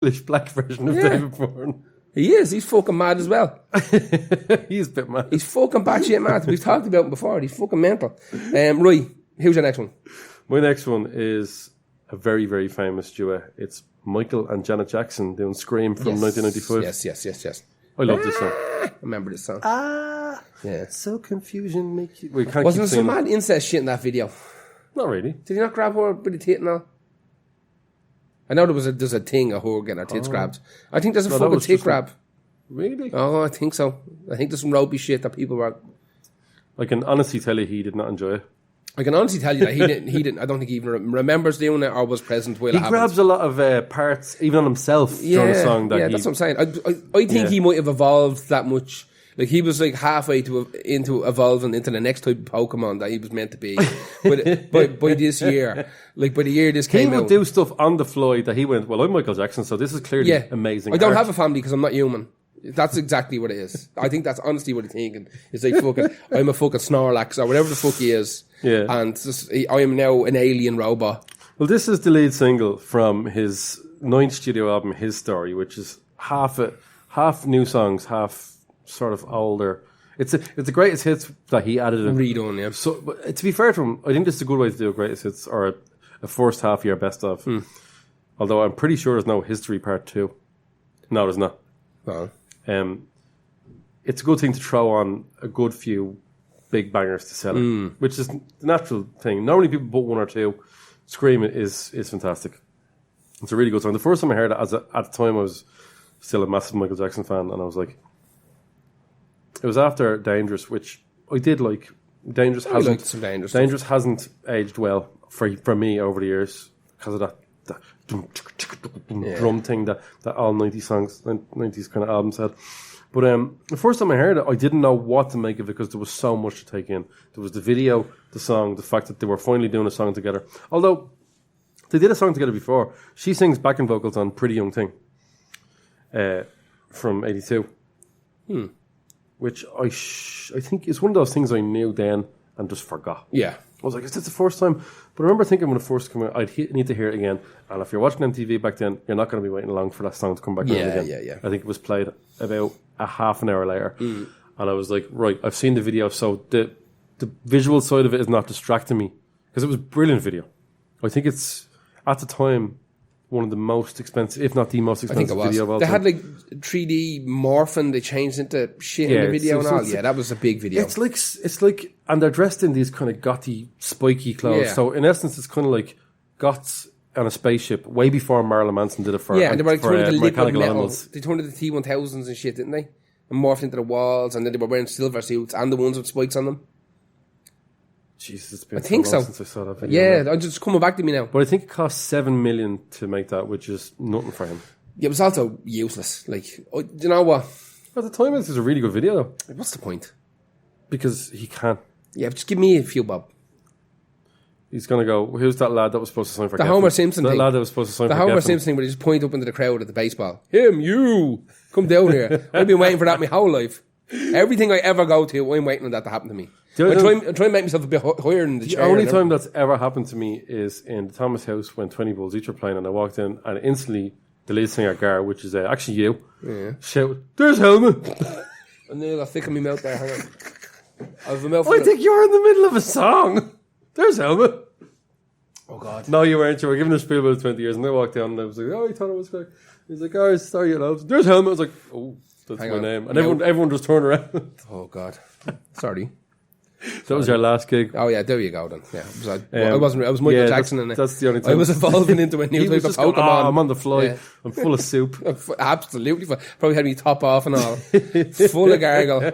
English black version of David Byrne. He is. He's fucking mad as well. He's a bit mad. He's fucking batshit mad. We've talked about him before. He's fucking mental. Right, who's your next one? My next one is a very, very famous duet. It's Michael and Janet Jackson doing Scream from 1995. Yes. I love this song. I remember this song. Yeah. So confusion make you... Wasn't there some mad incest shit in that video? Not really. Did he not grab her with the tit and all? I know there's a thing of her getting her tits grabbed. I think there's a fucking tit grab. Really? Oh, I think so. I think there's some ropey shit that people were... I can honestly tell you he did not enjoy it. I can honestly tell you that he didn't. I don't think he even remembers doing it or was present while it happened. He grabs a lot of parts, even on himself, during the song. That's what I'm saying. I think he might have evolved that much. Like, he was like halfway into evolving into the next type of Pokemon that he was meant to be. But by this year, like by the year this came out. He would do stuff on the fly that he went, well, I'm Michael Jackson, so this is clearly amazing. I don't have a family because I'm not human. That's exactly what it is. I think that's honestly what he's thinking. It's like, fucking, I'm a fucking Snorlax or whatever the fuck he is. Yeah. And I am now an alien robot. Well, this is the lead single from his 9th studio album, His Story, which is half new songs, half sort of older. It's the greatest hits that he added in. Redone, yeah. So, but to be fair to him, I think this is a good way to do a greatest hits or a first half year best of. Although I'm pretty sure there's no History Part 2. No, there's not. Oh. It's a good thing to throw on a good few big bangers to sell it, which is the natural thing. Normally people put one or two. Scream is fantastic. It's a really good song. The first time I heard it, at the time I was still a massive Michael Jackson fan, and I was like, it was after Dangerous, which I did like. Dangerous hasn't aged well for me over the years because of that drum thing that all 90s songs, 90s kind of albums had. But the first time I heard it, I didn't know what to make of it because there was so much to take in. There was the video, the song, the fact that they were finally doing a song together. Although they did a song together before. She sings backing vocals on Pretty Young Thing from 82. Which I think is one of those things I knew then and just forgot. Yeah. I was like, is this the first time? But I remember thinking when it first came out, I'd need to hear it again. And if you're watching MTV back then, you're not going to be waiting long for that song to come back around again. Yeah. I think it was played about a half an hour later. And I was like, right, I've seen the video, so the visual side of it is not distracting me. Because it was a brilliant video. I think it's, at the time, one of the most expensive, if not the most expensive video of all time. They time. had like 3D morphing, they changed into shit in the video and all. Yeah, that was a big video. It's like, and they're dressed in these kind of gothy, spiky clothes. Yeah. So in essence, it's kind of like goths on a spaceship way before Marilyn Manson did it for. Yeah, and they were like turning the lip of Mechanical metal. Animals. They turned into T-1000s and shit, didn't they? And morphed into the walls, and then they were wearing silver suits and the ones with spikes on them. Jesus, it's been I think so. since I saw that video. Yeah, I'm just coming back to me now. But I think it cost $7 million to make that, which is nothing for him. Yeah, it was also useless. Like, you know what? At the time, this is a really good video, though. Like, what's the point? Because he can. Yeah, just give me a few bob. He's going to go, who's that lad that was supposed to sign for The Geffen? Homer Simpson that thing. lad that was supposed to sign the for Homer Geffen. Simpson thing where they just point up into the crowd at the baseball. Him, you, come down here. I've been waiting for that my whole life. Everything I ever go to, I'm waiting on that to happen to me. I try and make myself a bit higher in the chair. The only time that's ever happened to me is in the Thomas House when 20 Bulls each were playing, and I walked in and instantly the lead singer, Gar, which is actually you, shouted, "There's Helmet!" And then I thick in my mouth there, hang on. I have a mouth I think you're in the middle of a song. There's Helmet. Oh, God. No, you weren't. You were giving a spiel about 20 years, and I walked down and I was like, oh, he thought it was correct. He's like, oh, sorry, there's Helmet. I was like, oh, that's my name. And everyone just turned around. Oh, God. Sorry. That was your last gig. Oh yeah, there you go then. Yeah, I was Michael Jackson, and that's the only time I was evolving into a new type of Pokemon. Going, I'm on the fly. Yeah. I'm full of soup. Absolutely, probably had me top off and all, full of gargle.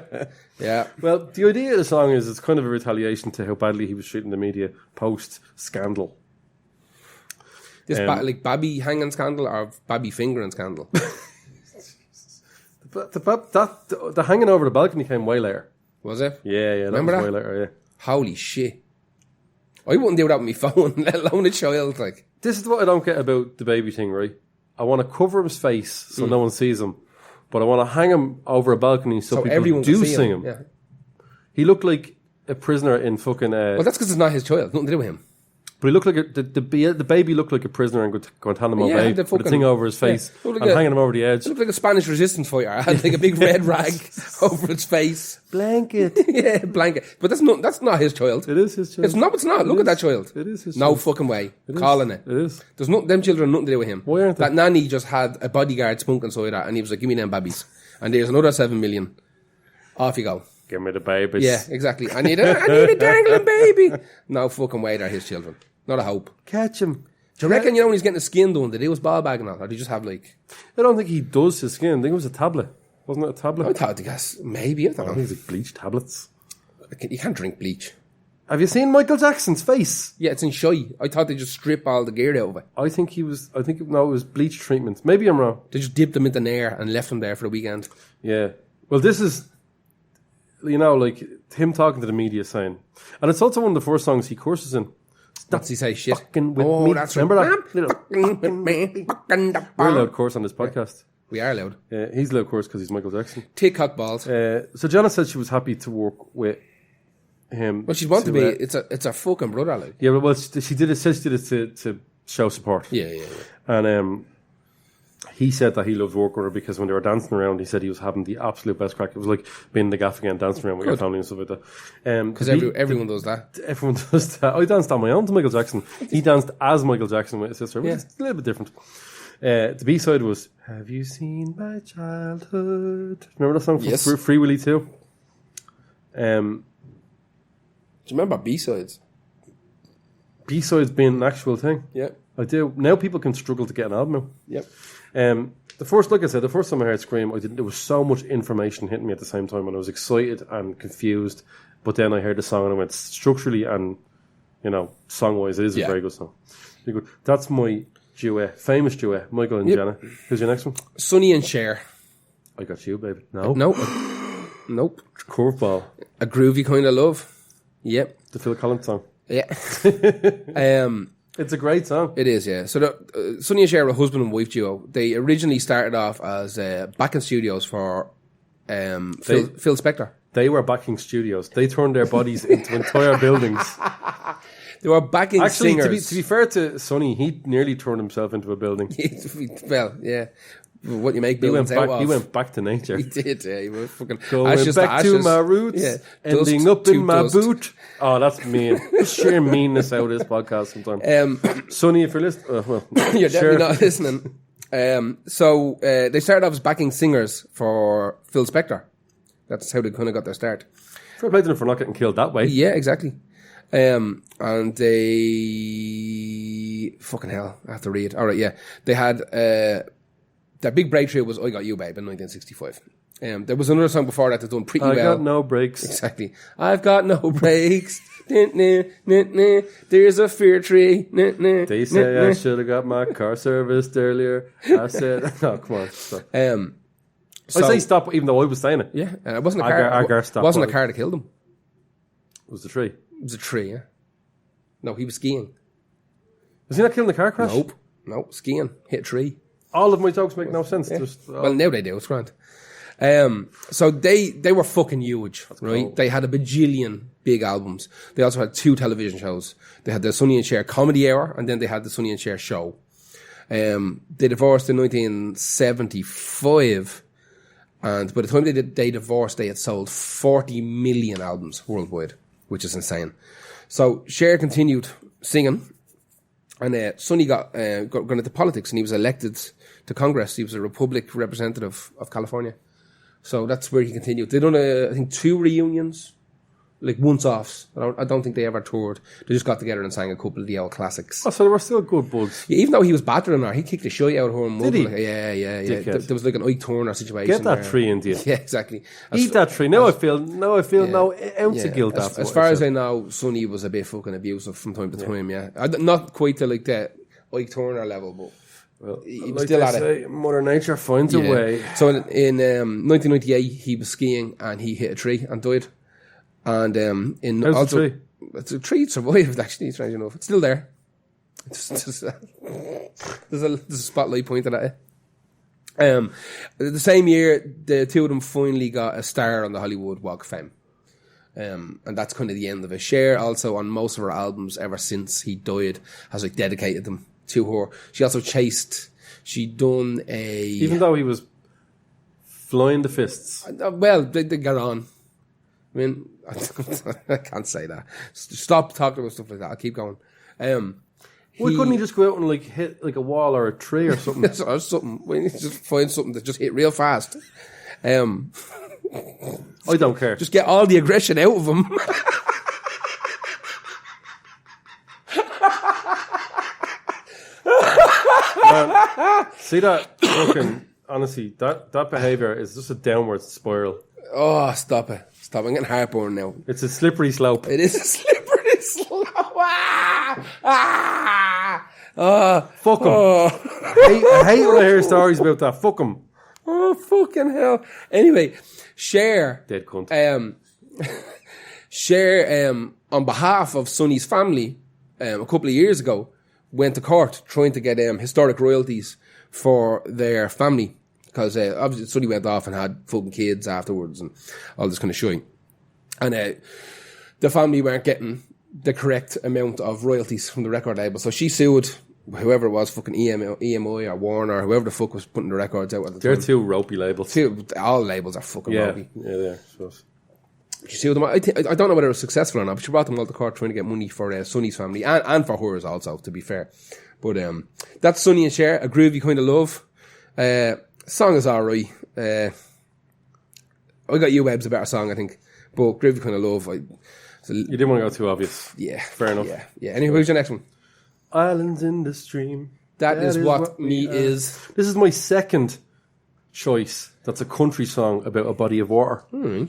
Yeah. Well, the idea of the song is it's kind of a retaliation to how badly he was treating the media post scandal. This like Babby hanging scandal or Babby fingering scandal. The hanging over the balcony came way later. Was it? Yeah, Remember was that? way later, yeah. Holy shit. I wouldn't do that with my phone, let alone a child. Like, this is what I don't get about the baby thing, right? I want to cover his face so no one sees him, but I want to hang him over a balcony so people everyone do can see him. Yeah. He looked like a prisoner in fucking... well, that's because it's not his child. Nothing to do with him. But he looked like the baby looked like a prisoner in Guantanamo Bay. With the thing over his face and hanging him over the edge. It looked like a Spanish resistance fighter. I had like a big red rag over its face. Blanket. Yeah, blanket. But that's not his child. It is his child. It's not. Look at that child. It is his no child. Fucking way. Calling it. It is. There's them children nothing to do with him. Why aren't they? That nanny just had a bodyguard spunk inside her and he was like, give me them babies. And there's another 7 million. Off you go. Give me the babies. Yeah, exactly. I need a dangling baby. No fucking way they're his children. Not a hope. Catch him. Do you reckon, when he's getting his skin done, did he was ball bagging on? Or did he just have like... I don't think he does his skin. I think it was a tablet. Wasn't it a tablet? I thought, maybe. I don't know. I think it's like bleach tablets. You can't drink bleach. Have you seen Michael Jackson's face? Yeah, it's in shy. I thought they just strip all the gear out of it. it was bleach treatment. Maybe I'm wrong. They just dipped him into Nair and left him there for the weekend. Yeah. Well, this is, like him talking to the media saying, and it's also one of the first songs he curses in. What's he say? Shit. Fucking with me. That's Remember right. that? We're allowed course on this podcast. We are allowed. He's allowed course because he's Michael Jackson. Tick-cock balls. So Jana said she was happy to work with him. Well, she'd want to be. It's a fucking brother, like. Yeah, well, she did it. Said she did it to show support. Yeah. And he said that he loved working with her because when they were dancing around, he said he was having the absolute best crack. It was like being in the gaff again, dancing around with your family and stuff like that. Because everyone does that. Everyone does that. I danced on my own to Michael Jackson. He danced as Michael Jackson with his sister, which is a little bit different. The B-side was "Have You Seen My Childhood?" Remember that song from Free Willy 2? Do you remember B-sides? B-sides being an actual thing. Yeah. I do. Now people can struggle to get an album out. Yep. Like I said, the first time I heard Scream, there was so much information hitting me at the same time, and I was excited and confused. But then I heard the song and I went, structurally and, song-wise, it is a very good song. Very good. That's my duet, famous duet, Michael and Jenna. Who's your next one? Sonny and Cher. I got you, baby. No. Nope. Curveball. A groovy kind of love. Yep. The Phil Collins song. Yeah. It's a great song. It is, yeah. So Sonny and Cher were a husband and wife duo. They originally started off as backing studios for Phil Spector. They were backing studios. They turned their bodies into entire buildings. They were backing singers. To be fair to Sonny, he nearly turned himself into a building. Well, yeah. What you make buildings out of. He went back to nature. He did, yeah. He was fucking going back to my roots, ending up in my boot. Oh, that's mean. Sheer meanness out of this podcast sometimes. Sonny, if you're listening, you're definitely not listening. So they started off as backing singers for Phil Spector. That's how they kind of got their start. Fair play to them for not getting killed that way. Yeah, exactly. And they fucking hell, I have to read. All right, yeah, they had their big breakthrough was "I Got You, Babe" in 1965. There was another song before that that's done pretty well. I got no breaks. Exactly. I've got no breaks. There's a fear tree. They say I should have got my car serviced earlier. I said, "No, come on." Stop. I say stop, even though I was saying it. Yeah, it wasn't a car. It wasn't a car that killed him. It was the tree. It was a tree. Yeah. No, he was skiing. Was he not killed in the car crash? Nope. Skiing, hit a tree. All of my jokes make no sense. Yeah. Well, now they do. It's grand. So they were fucking huge, right? Cool. They had a bajillion big albums. They also had 2 television shows. They had the Sonny and Cher Comedy Hour, and then they had the Sonny and Cher Show. They divorced in 1975, and by the time they divorced, they had sold 40 million albums worldwide, which is insane. So Cher continued singing, and Sonny got into politics, and he was elected to Congress. He was a Republican representative of California. So that's where he continued. They done, I think, 2 reunions, like once-offs. I don't think they ever toured. They just got together and sang a couple of the old classics. Oh, so they were still good buds. Yeah, even though he was battering her, he kicked the shit out of her. Did he? Yeah. There was like an Ike Turner situation. Get that tree into you. Yeah, exactly. Eat that tree. Now I feel no ounce of guilt after. As far as I know, Sonny was a bit fucking abusive from time to time. Yeah, not quite to like the Ike Turner level, but. Well, he was still at it. Mother Nature finds a way. So in 1998, he was skiing and he hit a tree and died. And how's the tree? It's a tree. It survived actually. Strange enough, it's still there. There's a spotlight pointed at it. The same year, the 2 of them finally got a star on the Hollywood Walk of Fame. And that's kind of the end of it. Cher also on most of her albums ever since he died has like dedicated them to her. She also she done even though he was flying the fists. Well, they got on. I mean, I can't say that. Stop talking about stuff like that. I'll keep going. Why couldn't he just go out and like hit like a wall or a tree or something? or something. We need to just find something that just hit real fast. I don't care. Just get all the aggression out of him. Man, see that fucking, honestly, that behaviour is just a downward spiral. Oh, stop it. Stop. I'm getting heartburn now. It's a slippery slope. It is a slippery slope. Fuck him. Oh. I hate when I hear stories about that. Fuck him. Oh, fucking hell. Anyway, Cher. Dead cunt. Cher, on behalf of Sonny's family, a couple of years ago, went to court trying to get historic royalties for their family. Because obviously Sonny went off and had fucking kids afterwards and all this kind of shit. And the family weren't getting the correct amount of royalties from the record label. So she sued whoever it was, fucking EMI or Warner, whoever the fuck was putting the records out at the time. They're two ropey labels. All labels are fucking ropey. Yeah, they are. Suppose. She sued them. I don't know whether it was successful or not, but she brought them all to court trying to get money for Sonny's family and for hers also, to be fair. But that's Sonny and Cher, a groovy kind of love. Song is alright. I Got You Web's a better song, I think. But groovy kind of love. You didn't want to go too obvious. Yeah. Fair enough. Yeah. Anyway, who's your next one? Islands in the Stream. That is what me is. This is my second choice. That's a country song about a body of water. So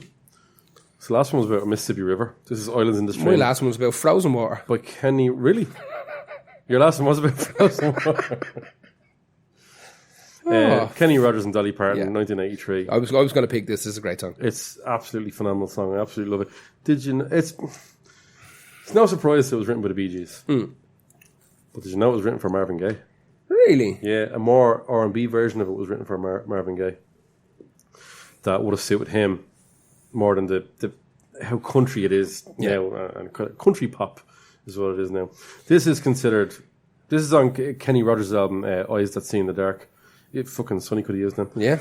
the last one was about a Mississippi River. This is Islands in the Stream. My last one was about frozen water. By Kenny... Really? Your last one was about frozen water. Kenny Rogers and Dolly Parton, 1983. I was going to pick this. This is a great song. It's absolutely phenomenal song. I absolutely love it. Did you know... It's no surprise it was written by the Bee Gees. But did you know it was written for Marvin Gaye? Really? Yeah, a more R&B version of it was written for Marvin Gaye. That would have suited him more than the how country it is now, and country pop is what it is now. This is on Kenny Rogers' album Eyes That See in the Dark. Fucking Sonny could have used them. Yeah.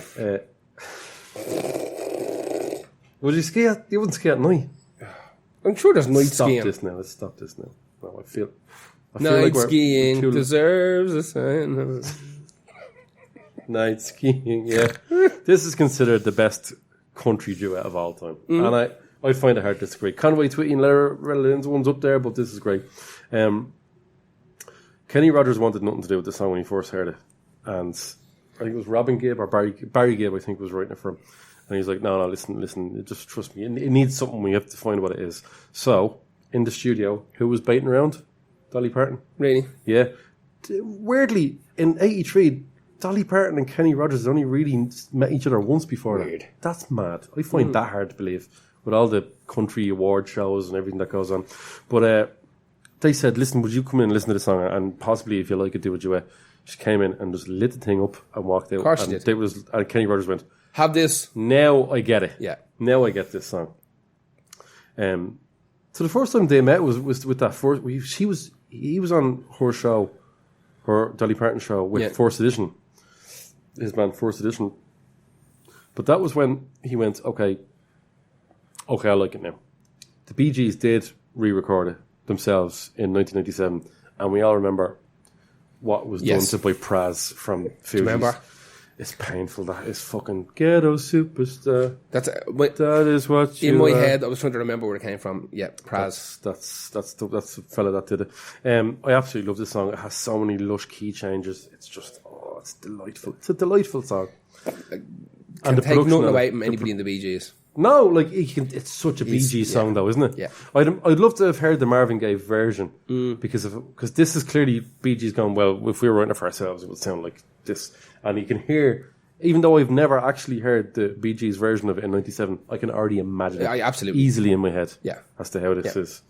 Would you ski at? You wouldn't ski at night. I'm sure there's night skiing. Let's stop this now. No, I feel night like skiing deserves a sign. Night skiing, yeah. This is considered the best country duet of all time. And I find it hard to disagree. Conway Twitty and Loretta Lynn's one's up there, but this is great. Kenny Rogers wanted nothing to do with the song when he first heard it. And I think it was Robin Gibb or Barry Gibb, I think, was writing it for him. And he's like, no, listen, just trust me. It needs something. We have to find what it is. So, in the studio, who was baiting around? Dolly Parton. Really? Yeah. Weirdly, in 83, Dolly Parton and Kenny Rogers only really met each other once before that. That's mad. I find that hard to believe, with all the country award shows and everything that goes on. But they said, listen, would you come in and listen to the song, and possibly, if you like it, do a duet. She came in and just lit the thing up and walked out. Of course she did. And Kenny Rogers went, have this. Now I get it. Yeah. Now I get this song. So the first time they met was with that first... He was on her show, her Dolly Parton show, with First Edition. His band First Edition. But that was when he went, okay, I like it now. The Bee Gees did re-record it themselves in 1997, and we all remember what was done to by Praz from Fugees. Remember? It's painful. That is fucking ghetto superstar. That is what you in my are. head. I was trying to remember where it came from. Yeah, Praz. That's the fella that did it. I absolutely love this song. It has so many lush key changes. It's just it's delightful. It's a delightful song. And take nothing away from anybody in the Bee Gees. No, like it's such a Bee Gees song, though, isn't it? Yeah. I'd love to have heard the Marvin Gaye version because this is clearly Bee Gees going, well, if we were writing it for ourselves, it would sound like this. And you can hear, even though I've never actually heard the Bee Gees version of it in '97, I can already imagine it absolutely easily in my head. Yeah. As to how this is.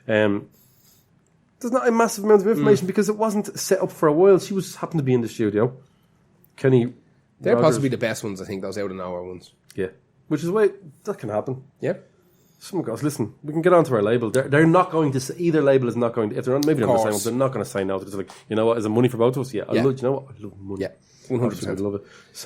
There's not a massive amount of information because it wasn't set up for a while. She happened to be in the studio. Kenny. They're Rogers, possibly the best ones, I think, those out of nowhere ones. Yeah. Which is why that can happen. Yeah. someone goes, listen, we can get onto our label. They're not going to say, either label is not going to, if they're not, maybe not the same one, they're not going to say no. They're just like, you know what, is it money for both of us? Yeah, I love, you know what, I love money. Yeah, 100%. I love it.